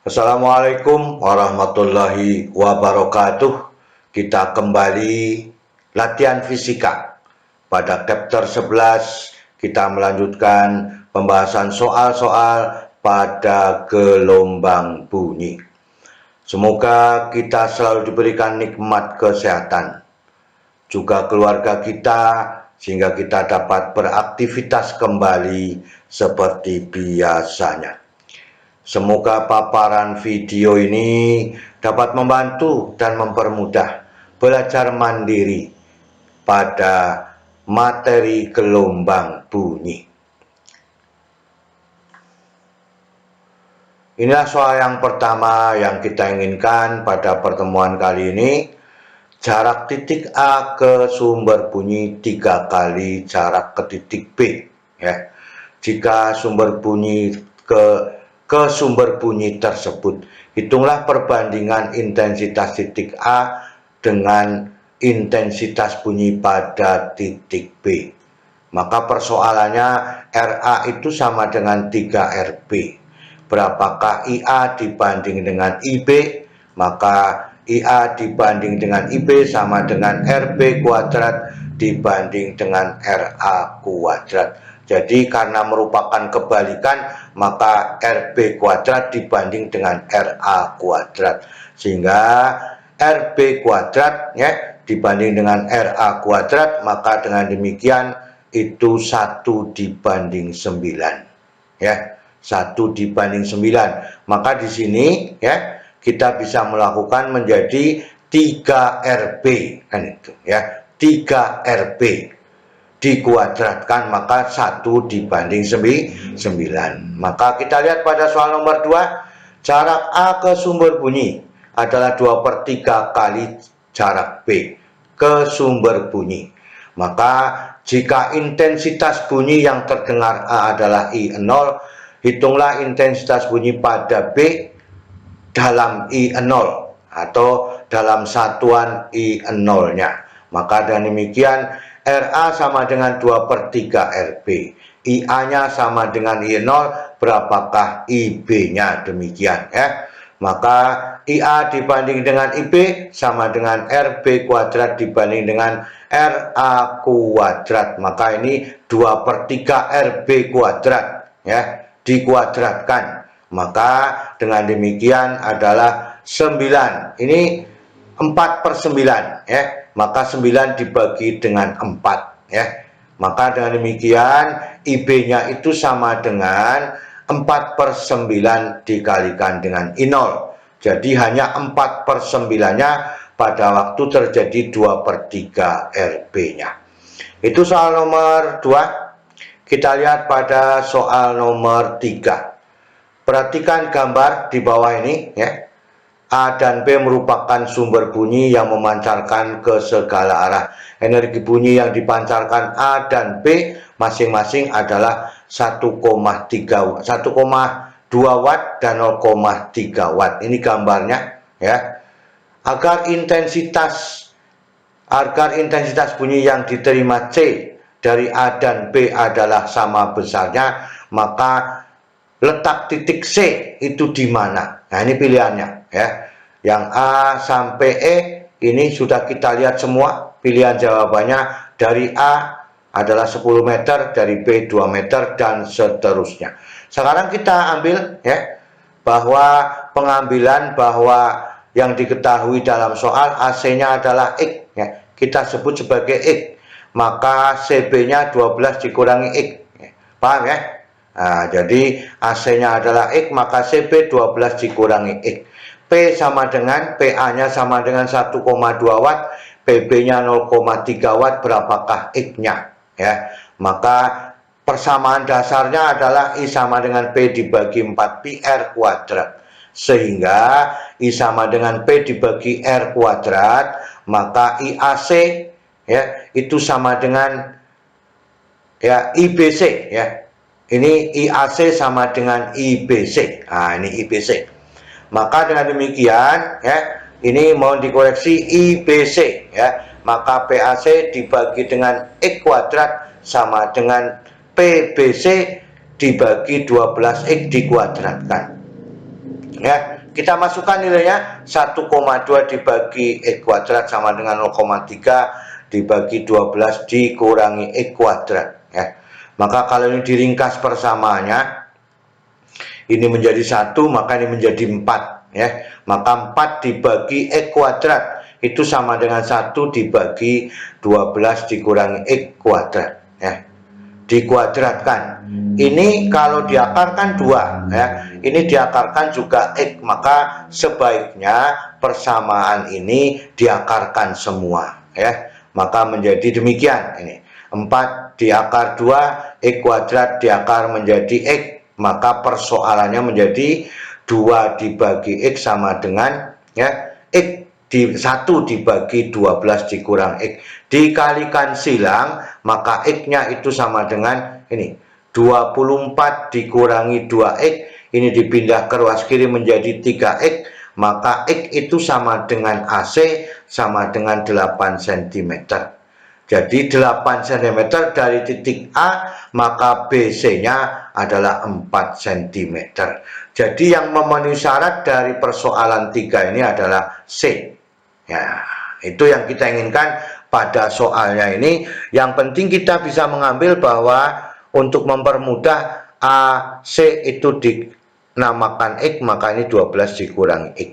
Assalamualaikum warahmatullahi wabarakatuh. Kita kembali latihan fisika. Pada chapter 11 kita melanjutkan pembahasan soal-soal pada gelombang bunyi. Semoga kita selalu diberikan nikmat kesehatan, juga keluarga kita, sehingga kita dapat beraktivitas kembali seperti biasanya. Semoga paparan video ini dapat membantu dan mempermudah belajar mandiri pada materi gelombang bunyi. Inilah soal yang pertama yang kita inginkan pada pertemuan kali ini. Jarak titik A ke sumber bunyi 3 kali jarak ke titik B. Ya. Jika sumber bunyi ke sumber bunyi tersebut, hitunglah perbandingan intensitas titik A dengan intensitas bunyi pada titik B. Maka persoalannya RA itu sama dengan 3RB. Berapakah IA dibanding dengan IB? Maka IA dibanding dengan IB sama dengan RB kuadrat dibanding dengan RA kuadrat. Jadi karena merupakan kebalikan, maka RB kuadrat dibanding dengan RA kuadrat. Sehingga RB kuadrat ya dibanding dengan RA kuadrat, maka dengan demikian itu 1 dibanding 9. Ya, 1 dibanding 9. Maka di sini ya kita bisa melakukan menjadi 3RB kan itu ya. 3RB dikuadratkan maka 1 dibanding 9. Maka kita lihat pada soal nomor 2, jarak A ke sumber bunyi adalah 2/3 kali jarak B ke sumber bunyi. Maka jika intensitas bunyi yang terdengar A adalah I0, hitunglah intensitas bunyi pada B dalam I0 atau dalam satuan I0-nya. Maka dengan demikian RA sama dengan 2/3 RB, IA-nya sama dengan I0, berapakah IB-nya, demikian ya. Maka IA dibanding dengan IB sama dengan RB kuadrat dibanding dengan RA kuadrat. Maka ini 2/3 RB kuadrat ya, dikuadratkan. Maka dengan demikian adalah 9. Ini 4/9 ya. Maka 9 dibagi dengan 4 ya. Maka dengan demikian IB-nya itu sama dengan 4/9 dikalikan dengan I0. Jadi hanya 4/9-nya pada waktu terjadi 2/3 RB-nya. Itu soal nomor 2. Kita lihat pada soal nomor 3. Perhatikan gambar di bawah ini ya. A dan B merupakan sumber bunyi yang memancarkan ke segala arah. Energi bunyi yang dipancarkan A dan B masing-masing adalah 1,2 watt dan 0,3 watt. Ini gambarnya ya. Agar intensitas bunyi yang diterima C dari A dan B adalah sama besarnya, maka letak titik C itu di mana? Nah, ini pilihannya ya. Yang A sampai E ini sudah kita lihat semua. Pilihan jawabannya dari A adalah 10 meter, dari B 2 meter dan seterusnya. Sekarang kita ambil ya bahwa pengambilan bahwa yang diketahui dalam soal AC-nya adalah X ya. Kita sebut sebagai X. Maka CB-nya 12 dikurangi X. Paham ya? Nah, jadi AC-nya adalah X, maka CB 12 dikurangi X. P sama dengan, PA-nya sama dengan 1,2 watt, PB-nya 0,3 watt, berapakah X-nya? Ya, maka persamaan dasarnya adalah I sama dengan P dibagi 4 pi R kuadrat. Sehingga I sama dengan P dibagi R kuadrat, maka IAC ya, itu sama dengan ya IBC ya. Ini IAC sama dengan IBC. Nah, ini IBC. Maka dengan demikian ya, ini mohon dikoreksi IBC ya. Maka PAC dibagi dengan X kuadrat sama dengan PBC dibagi 12X dikuadratkan. Ya, kita masukkan nilainya 1,2 dibagi X kuadrat sama dengan 0,3 dibagi 12 dikurangi X kuadrat ya. Maka kalau ini diringkas persamaannya, ini menjadi 1, maka ini menjadi 4 ya. Maka 4 dibagi X kuadrat itu sama dengan 1 dibagi 12 dikurangi X kuadrat ya. Dikuadratkan. Ini kalau diakarkan 2 ya. Ini diakarkan juga X, maka sebaiknya persamaan ini diakarkan semua ya. Maka menjadi demikian ini. 4 diakar 2, X kuadrat diakar menjadi X, maka persoalannya menjadi 2 dibagi X sama dengan ya X di 1 dibagi 12 dikurang X dikalikan silang, maka X-nya itu sama dengan ini 24 dikurangi 2X, ini dipindah ke ruas kiri menjadi 3X, maka X itu sama dengan AC sama dengan 8 cm. Jadi 8 cm dari titik A, maka BC-nya adalah 4 cm. Jadi yang memenuhi syarat dari persoalan 3 ini adalah C. Ya, itu yang kita inginkan pada soalnya ini. Yang penting kita bisa mengambil bahwa untuk mempermudah AC itu dinamakan X, maka ini 12 dikurangi X.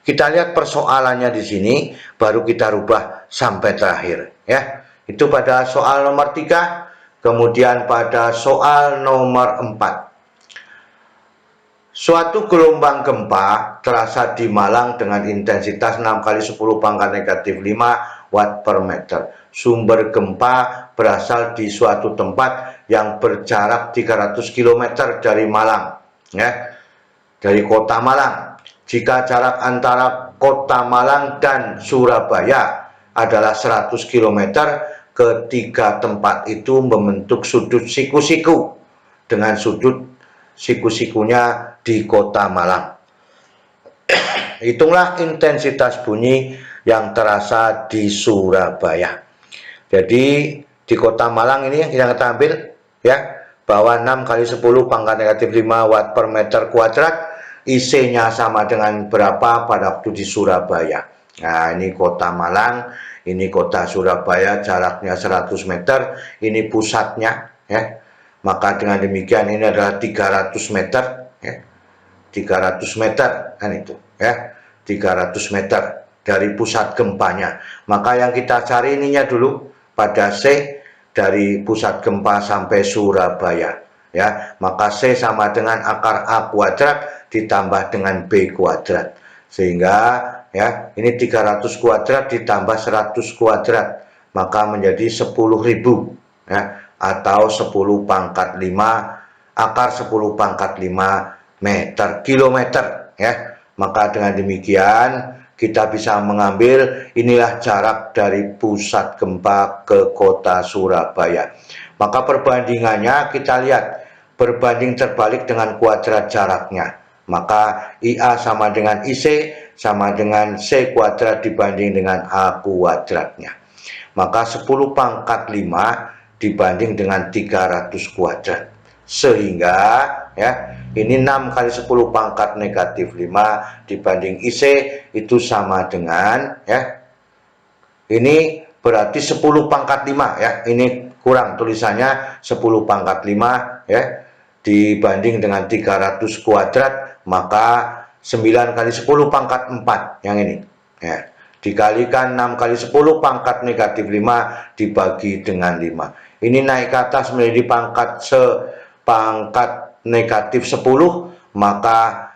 Kita lihat persoalannya di sini, baru kita rubah sampai terakhir ya. Itu pada soal nomor 3. Kemudian pada soal nomor 4. Suatu gelombang gempa terasa di Malang dengan intensitas 6 kali 10 pangkat negatif 5 watt per meter. Sumber gempa berasal di suatu tempat yang berjarak 300 km dari Malang ya. Dari kota Malang. Jika jarak antara kota Malang dan Surabaya adalah 100 km, ketiga tempat itu membentuk sudut siku-siku dengan sudut siku-sikunya di kota Malang. Hitunglah intensitas bunyi yang terasa di Surabaya. Jadi di kota Malang ini yang kita ambil ya, bahwa 6 kali 10 pangkat negatif 5 watt per meter kuadrat, IC-nya sama dengan berapa pada waktu di Surabaya. Nah, ini kota Malang, ini kota Surabaya, jaraknya 100 meter, ini pusatnya ya. Maka dengan demikian ini adalah 300 meter ya. 300 meter kan itu ya. 300 meter dari pusat gempanya. Maka yang kita cari ininya dulu pada C, dari pusat gempa sampai Surabaya ya. Maka C sama dengan akar A kuadrat ditambah dengan B kuadrat. Sehingga ya, ini 300 kuadrat ditambah 100 kuadrat, maka menjadi 10.000 ya, atau 10 pangkat 5 akar 10 pangkat 5 meter kilometer ya. Maka dengan demikian kita bisa mengambil inilah jarak dari pusat gempa ke kota Surabaya. Maka perbandingannya kita lihat berbanding terbalik dengan kuadrat jaraknya. Maka IA sama dengan IC sama dengan C kuadrat dibanding dengan A kuadratnya. Maka 10 pangkat 5 dibanding dengan 300 kuadrat. Sehingga ya, ini 6 kali 10 pangkat negatif 5 dibanding IC itu sama dengan ya, ini berarti 10 pangkat 5 ya. Ini kurang tulisannya 10 pangkat 5 ya, dibanding dengan 300 kuadrat, maka 9 kali 10 pangkat 4 yang ini ya, dikalikan 6 kali 10 pangkat negatif 5 dibagi dengan 5. Ini naik ke atas menjadi pangkat sepangkat negatif 10, maka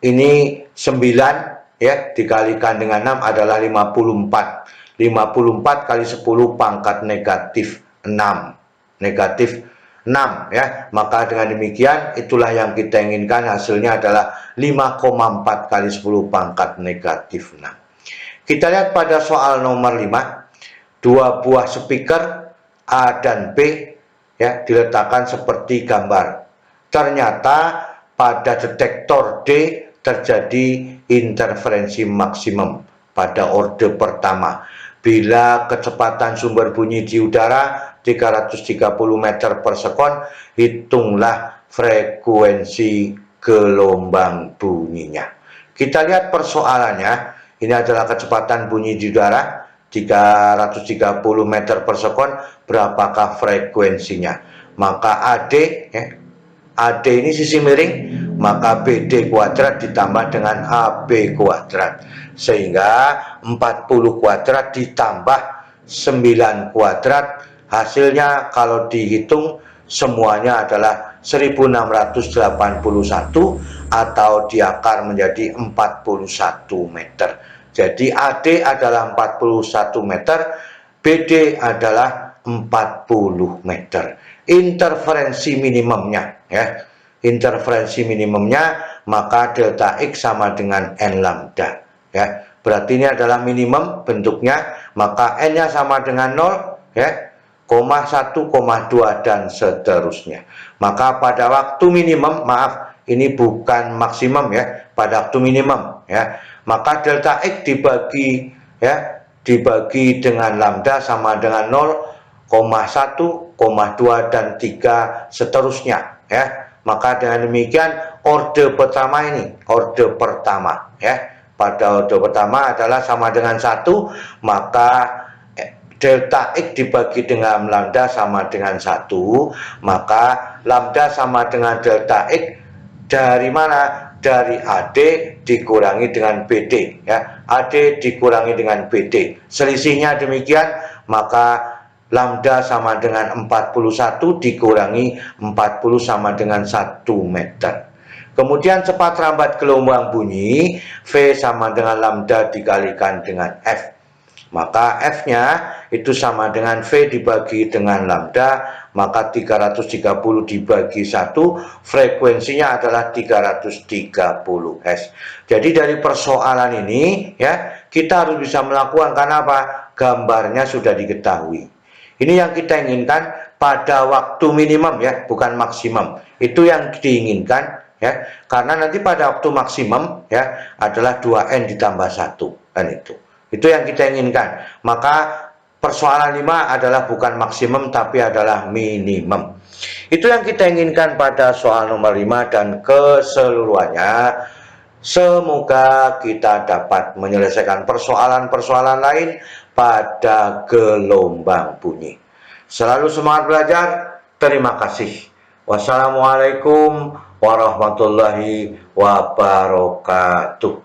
ini 9 ya, dikalikan dengan 6 adalah 54. 54 kali 10 pangkat negatif 6. Negatif 6 ya. Maka dengan demikian itulah yang kita inginkan, hasilnya adalah 5,4 kali 10 pangkat negatif 6. Kita lihat pada soal nomor 5. Dua buah speaker A dan B ya diletakkan seperti gambar. Ternyata pada detektor D terjadi interferensi maksimum pada orde pertama bila kecepatan sumber bunyi di udara 330 meter per sekon. Hitunglah frekuensi gelombang bunyinya. Kita lihat persoalannya, ini adalah kecepatan bunyi di udara 330 meter per sekon, berapakah frekuensinya? Maka AD, AD ini sisi miring, maka BD kuadrat ditambah dengan AB kuadrat, sehingga 40 kuadrat ditambah 9 kuadrat, hasilnya kalau dihitung semuanya adalah 1681 atau diakar menjadi 41 meter. Jadi AD adalah 41 meter, BD adalah 40 meter. Interferensi minimumnya, interferensi minimumnya, maka delta X sama dengan N lambda, berarti ini adalah minimum bentuknya, maka N-nya sama dengan 0, 1,2 dan seterusnya. Maka pada waktu minimum, maaf, ini bukan maksimum pada waktu minimum, maka delta X dibagi dengan lambda sama dengan 0,1, 2 dan 3 seterusnya, maka dengan demikian orde pertama ini, orde pertama, pada orde pertama adalah sama dengan 1, maka delta X dibagi dengan lambda sama dengan 1, maka lambda sama dengan delta X dari mana? Dari AD dikurangi dengan BD, AD dikurangi dengan BD, selisihnya demikian, maka lambda sama dengan 41 dikurangi 40 sama dengan 1 meter. Kemudian cepat lambat gelombang bunyi, V sama dengan lambda dikalikan dengan F. Maka F-nya itu sama dengan V dibagi dengan lambda, maka 330 dibagi 1, frekuensinya adalah 330 Hz. Jadi dari persoalan ini kita harus bisa melakukan, karena apa? Gambarnya sudah diketahui. Ini yang kita inginkan pada waktu minimum, bukan maksimum. Itu yang diinginkan, karena nanti pada waktu maksimum adalah 2N ditambah 1, kan itu. Itu yang kita inginkan. Maka persoalan 5 adalah bukan maksimum tapi adalah minimum. Itu yang kita inginkan pada soal nomor 5 dan keseluruhannya. Semoga kita dapat menyelesaikan persoalan-persoalan lain pada gelombang bunyi. Selalu semangat belajar. Terima kasih. Wassalamualaikum warahmatullahi wabarakatuh.